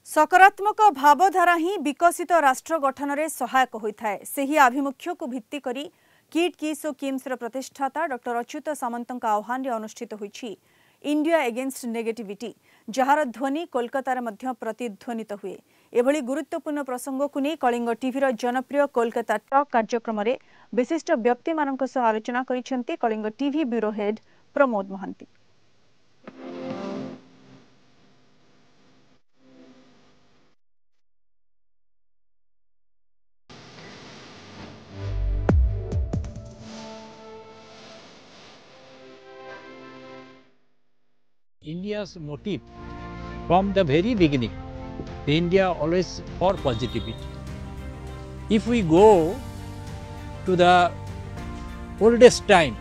सकारात्मक भावधारा ही विकसित राष्ट्र गठन में सहायक होता है। से आभिमुख्य को भित्ति करी किट किस और किम्स प्रतिष्ठाता डॉक्टर अच्युत सामंत आह्वान में अनुष्ठित होईछि इंडिया एगेन्स्ट नेगेटिविटी, जार ध्वनि कोलकातार मध्य प्रतिध्वनित हुए। एभली गुरुत्वपूर्ण प्रसंग को नहीं कलिंग टीवीर जनप्रिय कोलकाता टॉक कार्यक्रम में विशिष्ट व्यक्ति मानक सह आलोचना करिसेंती Kalinga TV bureau head Pramod Mahanty. India's motive from the very beginning, the India always for positivity. If we go to the oldest time,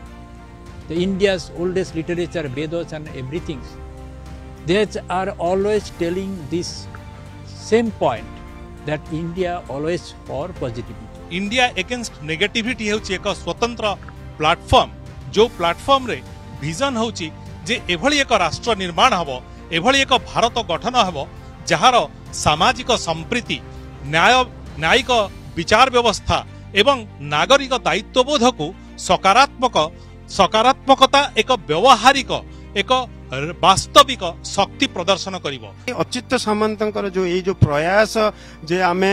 the India's oldest literature, Vedas and everything, they are always telling this same point that India always for positivity. India against negativity होची एक स्वतंत्र platform, जो platform रे vision होची जे एभली एक राष्ट्र निर्माण हबो, एभली एक भारत गठन हबो जहार सामाजिक संप्रीति, न्यायिक विचार व्यवस्था एवं नागरिक दायित्वबोध को सकारात्मकता एक व्यवहारिक एक वास्तविक शक्ति प्रदर्शन करिवो। अच्युत सामंतंकर जो प्रयास जे आमे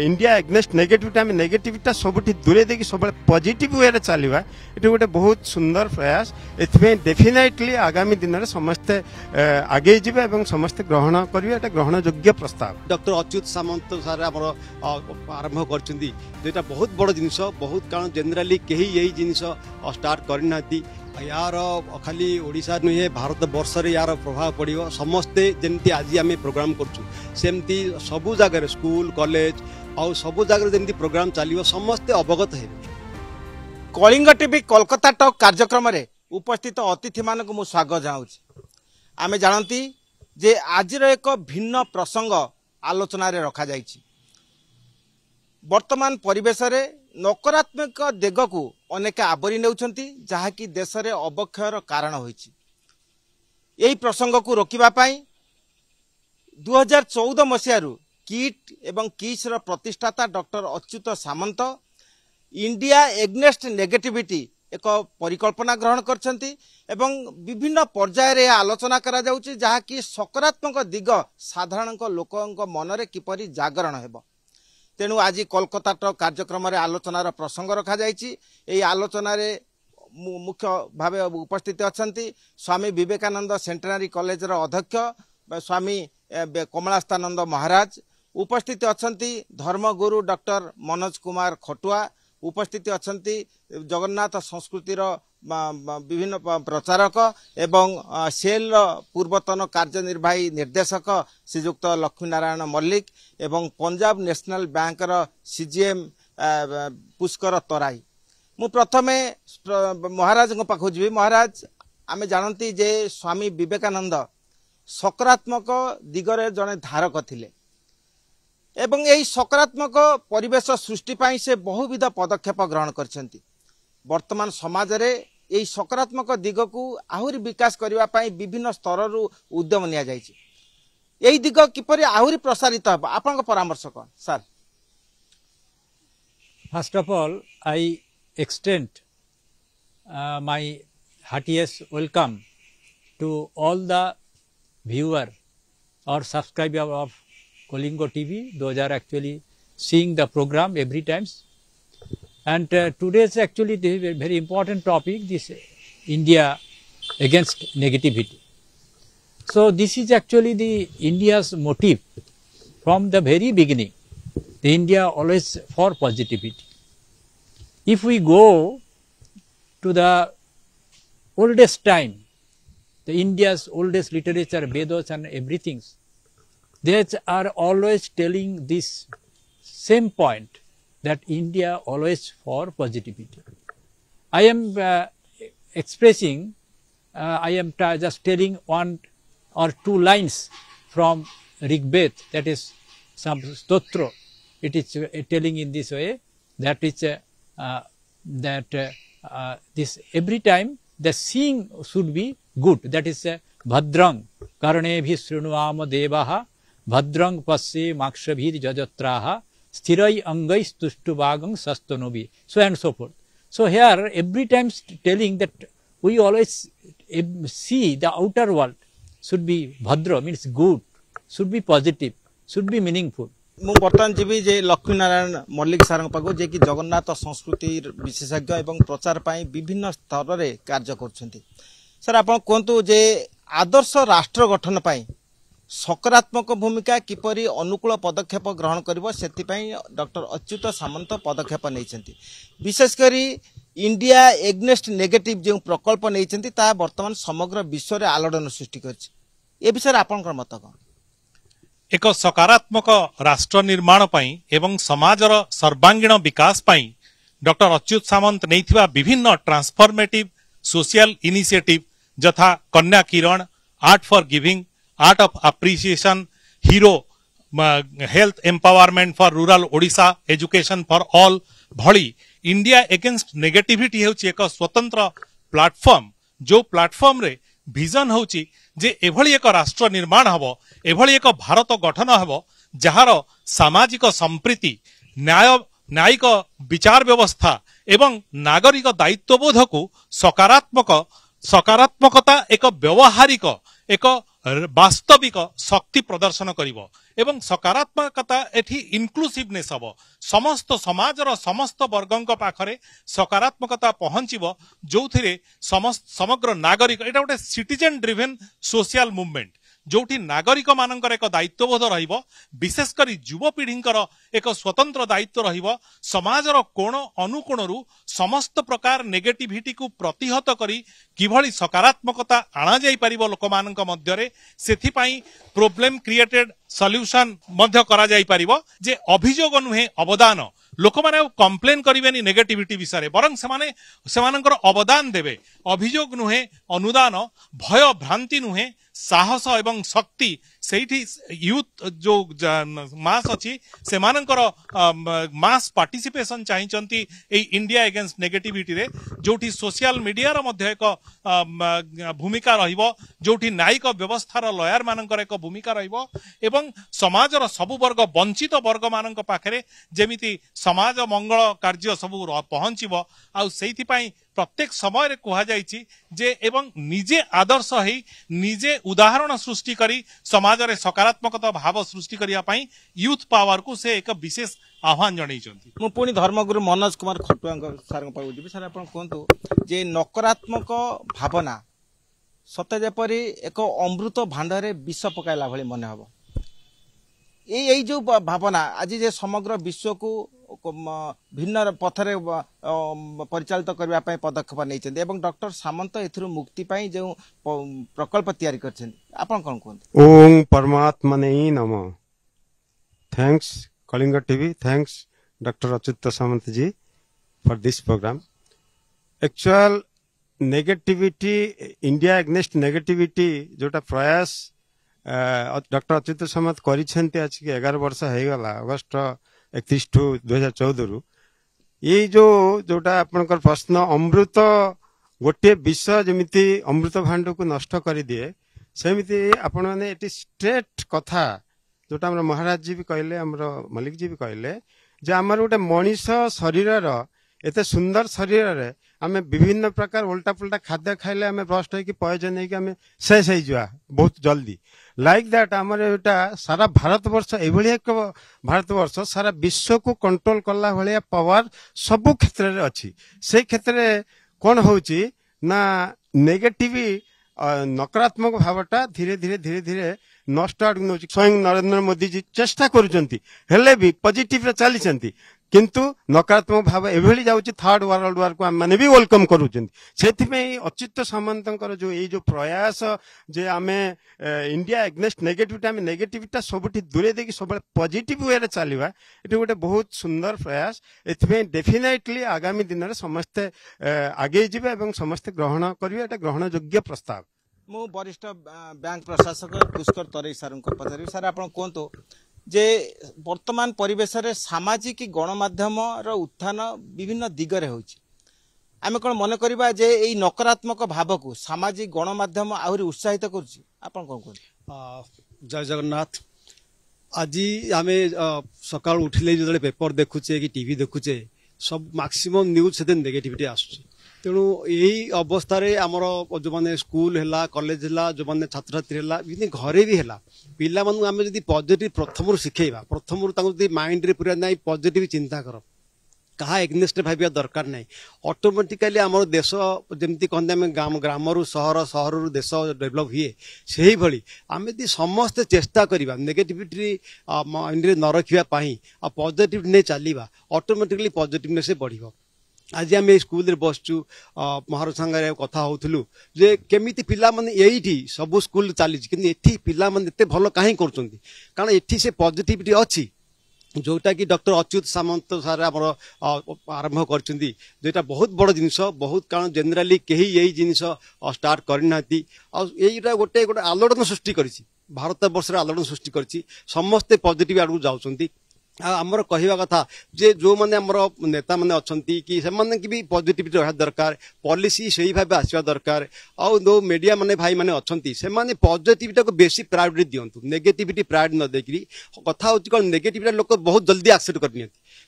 इंडिया एग्नेस्ट नेगेटिविटी, आमे नेगेटिविटी सबुठी दूरे देखि सब पॉजिटिव वे रे चलिबा, एटा गोटे बहुत सुंदर प्रयास। एथमे डेफिनेटली आगामी दिन रे समस्त आगे जिबे एवं समस्त ग्रहण करिवे, एटा ग्रहण योग्य प्रस्ताव। डॉक्टर अच्युत सामंत सर हमर आरंभ करचंदी, जेटा बहुत बड़ जिनिस, बहुत कारण जनरली केही यही जिनिस स्टार्ट करनाती। यार खाली ओडिशा नुहे भारत वर्ष रे यार प्रभाव पड़ो, समस्ते जमती आज आम प्रोग्राम करछु सेमती सबु जगह स्कूल कॉलेज और सबु जगह जमती प्रोग्राम चलियो, समस्ते अवगत है। कलिंग टीवी कोलकाता टॉक कार्यक्रम रे उपस्थित अतिथि मान को स्वागत जनाऊँ। आम जानती जे आज एक भिन्न प्रसंग आलोचना रे रखा जाइछि। वर्तमान परिवेश रे नकारात्मक दिग को अनेक आवरी नेउछंती, जहाँकि देश रे अवक्षयर कारण होइछि। यही प्रसंग को रोकिबा पाई 2014 मसीहारू किट एवं किस र प्रतिष्ठाता डॉक्टर अच्युत सामंत इंडिया एग्नेस्ट नेगेटिविटी एक परिकल्पना ग्रहण करछंती एवं विभिन्न पर्याय रे आलोचना करा जाउछि, जहाँकि सकारात्मक दिग साधारण लोकंक मन रे किपरि जागरण हेबो। तेणु आज कोलकाता टॉक कार्यक्रम रे आलोचनार प्रसंग रखा जाइछि। एई आलोचना रे मुख्य भावे उपस्थित अछंती स्वामी विवेकानंद सेंटेनरी कॉलेज रो अध्यक्ष स्वामी कमलास्तानंद महाराज, उपस्थित अछंती धर्मगुरु डॉक्टर मनोज कुमार खटुआ, उपस्थित अछंती जगन्नाथ संस्कृतिर विभिन्न प्रचारक एवं सेल पूर्वतन कार्यनिर्वाही निर्देशक श्रीजुक्त लक्ष्मीनारायण मल्लिक एवं Punjab National Bank CGM Pushkar Tarai. मु प्रथमे महाराज को पाखु जी। महाराज, आमे जानती जे स्वामी विवेकानंद सकारात्मक दिगरे जड़े धारक थिले एवं यही सकारात्मक परिवेश सृष्टि पाई से बहुविध पदक्षेप ग्रहण करछंती। वर्तमान समाज रे यही सकारात्मक दिग को आहुरी विकास करबा पाई विभिन्न स्तर रु उद्यम निया जायछि। यही दिग किपरि आहुरी प्रसारित हो, आपन परामर्श कोन sir? First of all, I extend my heartiest welcome to all the viewer or subscriber of Kolingo TV. Those are actually seeing the program every times. And today's actually this is a very important topic, this India against negativity. So this is actually the India's motive from the very beginning. The India always for positivity. If we go to the oldest time, the India's oldest literature, Vedas and everything, they are always telling this same point that India always for positivity. I am expressing, I am just telling one or two lines from Rigbed, that is some stotra. It is telling in this way that it's this every time the seeing should be good. That is Bhadrang Karne Bhi Srinuam Devaha भद्रं पश्ये माक्षभिर्यजत्राः स्थिरै अंगैस्तुष्टुवागं सस्तनोभि, so and so forth. So here every time telling that we always see the outer world should be bhadra, means good, should be positive, should be meaningful. ମୁଁ ବର୍ତ୍ତମାନ ଯିବି ଯେ ଲକ୍ଷ୍ମୀ ନାରାୟଣ ମଲ୍ଲିକ ସାରଙ୍କ ପାଖକୁ ଯେ କି ଜଗନ୍ନାଥ ସଂସ୍କୃତି ବିଶେଷଜ୍ଞ ଏବଂ ପ୍ରଚାର ପାଇଁ ବିଭିନ୍ନ ସ୍ତରରେ କାର୍ଯ୍ୟ କରୁଛନ୍ତି। ସାର୍ ଆପଣ କୁହନ୍ତୁ ଯେ ଆଦର୍ଶ ରାଷ୍ଟ୍ର ଗଠନ ପାଇଁ ସକାରାତ୍ମକ ଭୂମିକା କିପରି ଅନୁକୂଳ ପଦକ୍ଷେପ ଗ୍ରହଣ କରିବ ସେଥିପାଇଁ ଡକ୍ଟର ଅଚ୍ୟୁତ ସାମନ୍ତ ପଦକ୍ଷେପ ନେଇଛନ୍ତି। ବିଶେଷ କରି ଇଣ୍ଡିଆ ଏଗନେଷ୍ଟ ନେଗେଟିଭ ଯେଉଁ ପ୍ରକଳ୍ପ ନେଇଛନ୍ତି ତାହା ବର୍ତ୍ତମାନ ସମଗ୍ର ବିଶ୍ୱରେ ଆଲୋଡ଼ନ ସୃଷ୍ଟି କରିଛି। ଏ ବିଷୟରେ ଆପଣଙ୍କର ମତ କ'ଣ? ଏକ ସକାରାତ୍ମକ ରାଷ୍ଟ୍ର ନିର୍ମାଣ ପାଇଁ ଏବଂ ସମାଜର ସର୍ବାଙ୍ଗୀନ ବିକାଶ ପାଇଁ ଡକ୍ଟର ଅଚ୍ୟୁତ ସାମନ୍ତ ନେଇଥିବା ବିଭିନ୍ନ ଟ୍ରାନ୍ସଫର୍ମେଟିଭ ସୋସିଆଲ ଇନିସିଏଟିଭ ଯଥା Kanya Kiran, art for giving, art of appreciation, hero health empowerment for rural Odisha, education for all भली इंडिया एगेंस्ट नेगेटिविटी होची एक स्वतंत्र प्लेटफॉर्म जो प्लेटफॉर्म रे विजन होची जे एभली एक राष्ट्र निर्माण हबो, एभली एक भारत गठन हबो जहार सामाजिक संप्रीति, न्यायिक विचार व्यवस्था एवं नागरिक दायित्वबोध को सकारात्मकता एक व्यवहारिक एक वास्तविक शक्ति प्रदर्शन करिवो एवं सकारात्मकता एठी इनक्लूसिवनेस हबो, समस्त समाजर समस्त वर्गंक पाखरे सकारात्मकता पहुंचीबो जोथिरे समग्र नागरिक एटा गोटे सिटीजन ड्रिवेन सोशल मूवमेंट जोठी नागरिक मानकर एक दायित्वबोध रहिबो, विशेष करी युवपीढ़ींकर एक स्वतंत्र दायित्व रहिबो, समाजर कोण अनुकोणरू समस्त प्रकार नेगेटिविटी को प्रतिहत करी किभली सकारात्मकता आना जाई परिबो लोक मानक मध्यरे सेथिपाई प्रॉब्लम क्रिएटेड सॉल्यूशन मध्य करा जाई परिबो जे अभियोग नुहे अवदान लोक माने कंप्लेन करिवेनी नेगेटिविटी विषय बरं सेमानकर अवदान देबे, अभियोग नुहे अनुदान, भय भ्रांति नुहे साहस एवं शक्ति सेठी यूथ जो मास अच्छी से मास पार्टिसिपेशन चाहिए इंडिया एगेंस्ट नेगेटिविटी रे जोठी सोशल मीडिया रो मध्य एक भूमिका रहिबो, जोठी न्यायिक व्यवस्थार लॉयर मानकर एक भूमिका रहिबो एवं समाजर सबु वर्ग वंचित वर्ग मानक पाखरे जेमिति समाज मंगल कार्य सबु पहुंचीबो आ सेथि पई प्रत्येक समय रे कहा जाइछि जे एवं निजे आदर्श है निजे उदाहरण सृष्टि करी समाज रे सकारात्मकता भाव सृष्टि करिया पई यूथ पावर को से एक विशेष आह्वान जणैछंती। मु पुनी धर्मगुरु मनोज कुमार खटुआ सर पाऊ जी सर आपण कोंतु जे नकारात्मक भावना सत्य जेपरी एक अमृत भांडरे विष पकाइला भली मन हबो, এই जो भावना आज जे समग्र विश्व को भिन्न पथरे परिचालित करबा पई पदक्षेप नैछन एवं डॉक्टर सामंत एथुरु मुक्ति पई जो प्रकल्प तयारी करछन आपण कोन कोन? ओम परमात्मने नमः। Thanks Kalinga TV, thanks doctor Achyuta Samanta ji for this programme. Actual negativity, India against negativity जोटा प्रयास डॉक्टर अच्युत सामंत करिसेंती आज के 11 वर्ष हो गला, अगस्त 31/2014 रु ये जोटा आपनकर प्रश्न अमृत गोटे विष जमिति अमृत भांड को नष्ट कर दिए सेमिति आपण माने एटी स्ट्रेट कथा जोटा हमर महाराज जी भी कहले, हमर मलिक जी भी कहले जे हमर गोटे मनीष शरीर एते सुंदर शरीर रे आमे विभिन्न प्रकार उल्टा पुल्टा खाद्य खाइले आमे ब्रस्ट होई कि पॉइजन होई कि आमे शेष हो जा बहुत जल्दी लाइक दैट हमर एटा सारा भारतवर्ष एभली एक भारतवर्ष सारा विश्व को कंट्रोल करला भलिया पावर सब क्षेत्र रे अछि। से क्षेत्र रे कोन होची ना नेगेटिव नकारात्मक भावटा धीरे धीरे धीरे धीरे नष्ट आड़ नौची। स्वयं नरेंद्र मोदी जी चेष्टा करुचंती हेले भी पॉजिटिव रे चलीचंती किंतु नकारात्मक भाव एभली जाउची थर्ड वर्ल्ड वार को माने भी वेलकम करूचंती। सेथि में अच्युत सामंतकर जो ये जो प्रयास जे आमे इंडिया एगनेस्ट नेगेटिविटी आमे नेगेटिविटा सबठी दूरे देकी सब पॉजिटिव वे रे चलीबा एटी गोटे बहुत सुंदर प्रयास। एथि डेफिनेटली आगामी दिन रे समस्त आगे जिबे एवं समस्त ग्रहण करिवे, एटा ग्रहण योग्य प्रस्ताव। मु वरिष्ठ बैंक प्रशासक पुष्कर तरै सर को पचारि सर आपण कोंतो जे वर्तमान परिवेश रे सामाजिक गणमाध्यम रो उत्थान विभिन्न दिगरे होछि, आमे कोन मन करबा जे एई नकारात्मक भाव को सामाजिक गणमाध्यम आहुरी उत्साहित करछि, आपण कोन कोन? जय जगन्नाथ। आज आम सका उठिले जो पेपर देखुचे कि टीवी देखुचे सब मैक्सिमम न्यूज से नेगेटिविटी आसुची तेणु यही अवस्था आमर जो मैंने स्कूल है कॉलेज है जो मैंने छात्र छात्री है घरे भी है पिला मानू आम जब पॉजिटिव प्रथम शिखेबा प्रथम माइंड रे पूरा ना पॉजिटिव चिंता कर कहा एग्नेस्ट भाविया दरकार नहीं ऑटोमेटिकली आम देश जमी कहते आम ग्राम सहर सहर देश डेभलप हुए से भाई आम यदि समस्ते चेष्टा करवा नेगेटिविटी माइंड रे न रखापी आ पॉजिटिव नहीं चलवा ऑटोमेटिकली पॉजिटिवनेस बढ़ आज आम स्कूल रे बसचु महाराज सांगे कथा होलु जे केमी पिला माने यही सब स्कूल चली कि पिला माने एते भल कहीं कर कारण एठी से पॉजिटिविटी अच्छी जोटा कि डॉक्टर अच्युत सामंत सार आमर आरंभ करटा बहुत बड़ जिनस बहुत कारण जेनेराली कहीं यही जिनस स्टार्ट करना यहीटा गोटे गोटे आलोड़न सृष्टि कर भारत वर्ष आलोड़न सृष्टि कर समस्ते पॉजिटिव आड़ जाऊँच आमर कहवा कथा जे जो मैंने आमर नेता मैंने अच्छा कि से भी पॉजिटिविटी रहा दरकार पॉलिसी सही भाव आसवा दरकार आउ जो मीडिया माने भाई माने अच्छा से पॉजिटिविटी को बेसी प्रायोरिटी दिंतु नेगेटिविटी प्रायोरिटी न देकरी कथा हूँ कौन नेगेटिविटी लोक बहुत जल्दी एक्सेप्ट करनी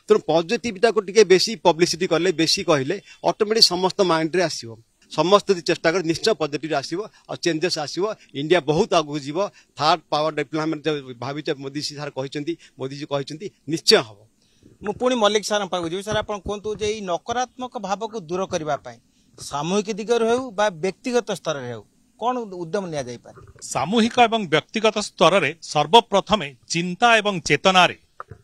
तेणु पॉजिटिविटी को टिके बेसी पब्लिसिटी कले बेसी कहले ऑटोमेटिक समस्त माइंड रे आसीबो समस्त चेष्टा कर निश्चय पॉजिटिव आसीबो और चेंजेस आसीबो इंडिया बहुत आगु जीवो थर्ड पावर डेवलपमेंट भावी मोदी जी सार कहते मोदी जी कहते निश्चय हम मु पुणी मल्लिक सार पाखु सर आप कहतु जे नकारात्मक भाव को दूर करने सामूहिक दिगरु हेउ बा व्यक्तिगत स्तर रे हेउ कौन उद्यम निया जाई पारे सामूहिक एवं व्यक्तिगत स्तर रे सर्वप्रथमे चिंता एवं चेतना रे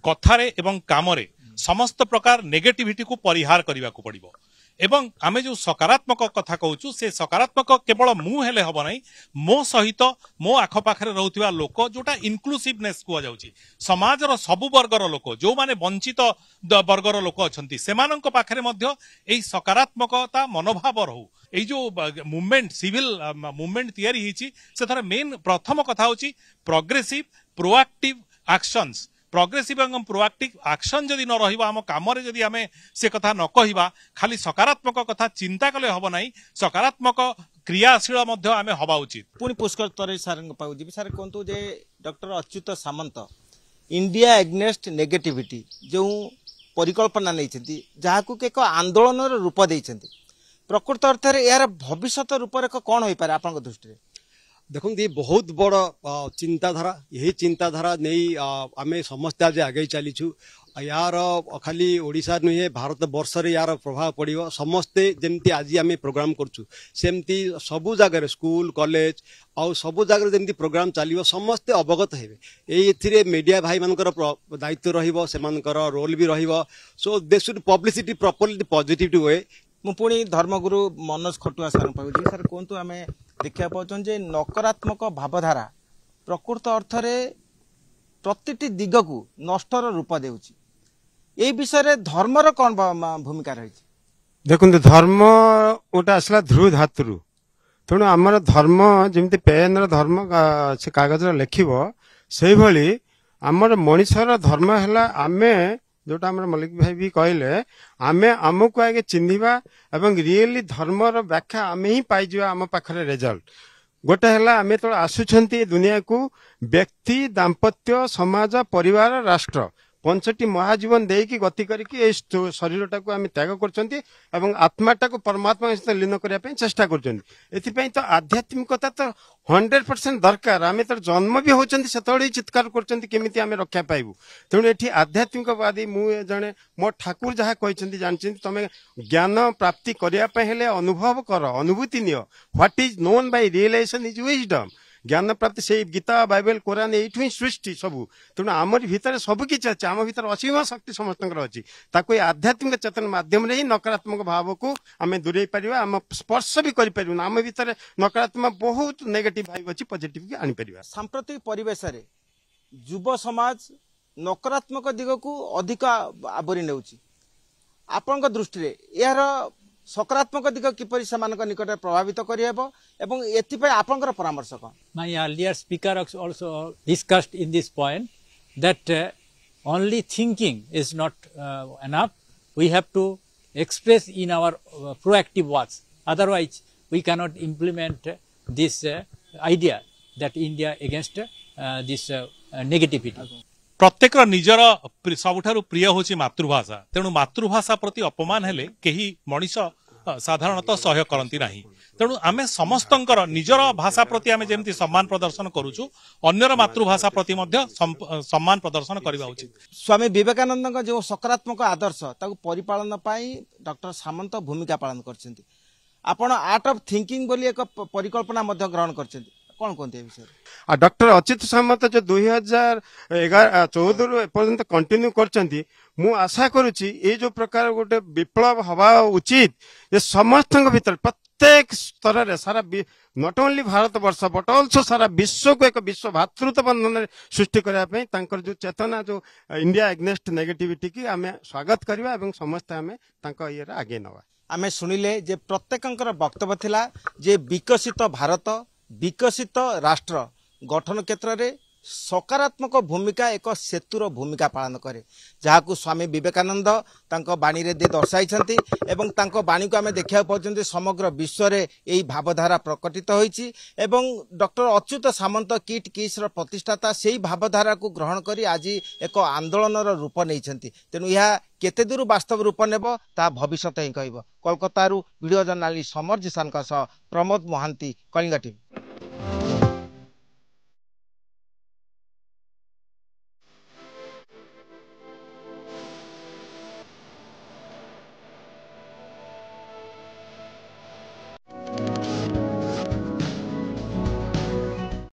कथारे एवं कामरे समस्त प्रकार नेगेटिविटी को परिहार करने को पड़िबो एवं आमे जो सकारात्मक कथा कहूँ से सकारात्मक केवल मु हेले हब नहीं मो सहित मो आखपाखे रोकवा लोक जोटा इनक्लूसिवनेस कहुँ समाजर सबु वर्गर लोक जो माने वंचित वर्गर लोक अच्छा से पाखे सकारात्मकता मनोभाव रहू ये जो मूवमेंट सिविल मूवमेंट तैयारी होती से मेन प्रथम कथा हूँ प्रोग्रेसिव प्रोएक्टिव एक्शंस प्रोग्रेसिव एवं प्रोएक्टिव एक्शन जदि न रहिबा हम काम रे जदि आमे से कथा न कहिबा खाली सकारात्मक कथा चिंता कले हब नाही सकारात्मक क्रियाशील मध्य आमे हबा उचित पुणी पुष्कर तरे सर पाउ जी सर कहतु जे डॉक्टर अच्युत सामंत इंडिया एग्नेस्ट नेगेटिविटी जो परिकल्पना नहीं जहां एक आंदोलन रूप देइछन्ति प्रकृत अर्थ रे यार भविष्यत रूपरेख कौन हो पारे आपन दृष्टि देखो ये बहुत बड़ चिंताधारा यही चिंताधारा नहीं आम समस्ते आज आगे चलीचु यार खाली ओडिशा नुहे भारत वर्ष रे यार प्रभाव पड़ो समस्ते जमती आज आम प्रोग्राम करछु सेमती सबु जगह स्कूल कॉलेज आउ सबु जगह जमती प्रोग्राम चलियो समस्ते अवगत हेबे एथिरे मीडिया भाई मानकर दायित्व रहिबो सेमानकर रोल भी रहिबो so they should publicity properly positive way मु पुणी धर्मगुरु मनोज खटुआ सर पाउजी सर कहतु आम देखा पाचन जे नकारात्मक भावधारा प्रकृत अर्थ रे प्रतिटी दिग को नष्टर रूप देउची ए विषय रे धर्मर कौन भूमिका रही देखो धर्म गोटे आसला ध्रुव धातु तेणु आमर धर्म जमी पेन धर्म से कागज लिखब से भली आमर मनीषर धर्म है आमे जोटा आम मल्लिक भाई भी कहले आमे आमको आगे चिन्हवा एवं रियली धर्मर व्याख्या आम ही पाइजा आम पाखरे रिजल्ट गोटे है आम तो आसुंच दुनिया को व्यक्ति दाम्पत्य समाज परिवार राष्ट्र पंचटी महाजीवन देकी गति करके शरीर टाक आम त्याग कर आत्माटा को परमात्मा सहित लीन करने चेष्टा कर तो आध्यात्मिकता तो 100% दरकार आम तो जन्म भी होती से चित्कार करमी आम रक्षा पाइबू तेणु ये आध्यात्मिकवादी मुझे जड़े मो ठाकुर जहाँ कहते जानते तुम ज्ञान प्राप्ति करने अनुभव कर अनुभूति नियो what is known by realization is wisdom ज्ञान प्राप्ति से गीता बाइबल कुरान यही सृष्टि सबू तेणु आमर भितर सबकि अच्छे आम भर असीम शक्ति समस्त अच्छी ताको आध्यात्मिक चेतन मध्यम ही नकारात्मक भाव को आम दूरे पार आम स्पर्श भी करें आम भर नकारात्मक बहुत नेगेटिव भाव अच्छी पॉजिटिव आनीपर सांप्रतिक परिवेश रे युव समाज नकारात्मक दिग को अधिक आवरी नेउची आपन दृष्टि यार सकारात्मक दिग किपरि समानक निकट प्रभावित करिहेबो एवं एथिपय आपनकर परामर्श कोन My earlier speaker also discussed in this point that only thinking is not enough. We have to express in our proactive words. Otherwise, we cannot implement this idea that India against this negativity. प्रत्येक निजर सबुठारु प्रिय होची मातृभाषा तेणु मातृभाषा प्रति अपमान हेले केही मनीष साधारणतः सह्य करती नाही तेणु आमे समस्तंकर निजर भाषा प्रति आमे जेमती सम्मान प्रदर्शन करूछु अन्यर मातृभाषा प्रति मध्य सम्मान प्रदर्शन करबा उचित। स्वामी विवेकानंद का जो सकारात्मक आदर्श ताकू परिपालन पाई डॉक्टर सामंत भूमिका पालन करछन्ती आपण आर्ट ऑफ थिंकिंग बोली एक परिकल्पना मध्य ग्रहण करछन्ती कौन कहते हैं विषय डॉक्टर अच्युत सामंत जो 2014 पर्यंत कंटिन्यू करछन्ती मु आशा करूची ए जो प्रकार गोटे विप्लव हवा उचित जे समस्त भीतर प्रत्येक स्तर रे सारा नॉट ओनली भारत वर्ष बट ऑल्सो सारा विश्व को एक विश्व भातृत्व बंधन सृष्टि करने पे तांकर जो चेतना जो इंडिया एग्नेस्ट नेगेटिविटी की आमे स्वागत करबा एवं समस्त आमे तांका ये आगे नवा। आमे सुनिले जे प्रत्येकंकर वक्तव्य थिला जे विकसित भारत विकसित राष्ट्र गठन क्षेत्र में सकारात्मक भूमिका एक सेतुर भूमिका पालन करे जहां स्वामी विवेकानंद तांको बाणी रे दे दर्शाई एवं तांको बाणी को आमे देखिया पर्यंत समग्र विश्व रे एई भावधारा प्रकटित होईची एवं डॉक्टर अच्युत सामंत किट किस रो प्रतिष्ठाता सेई भावधारा को ग्रहण करी आज एक आंदोलन रो रूप नेइछंती तेनु यह केते दूर वास्तव रूप नेबो ता भविष्य ही कहबो। कोलकाता वीडियो जर्नलिस्ट समर जिसान का प्रमोद महांती कलिंगा टीवी।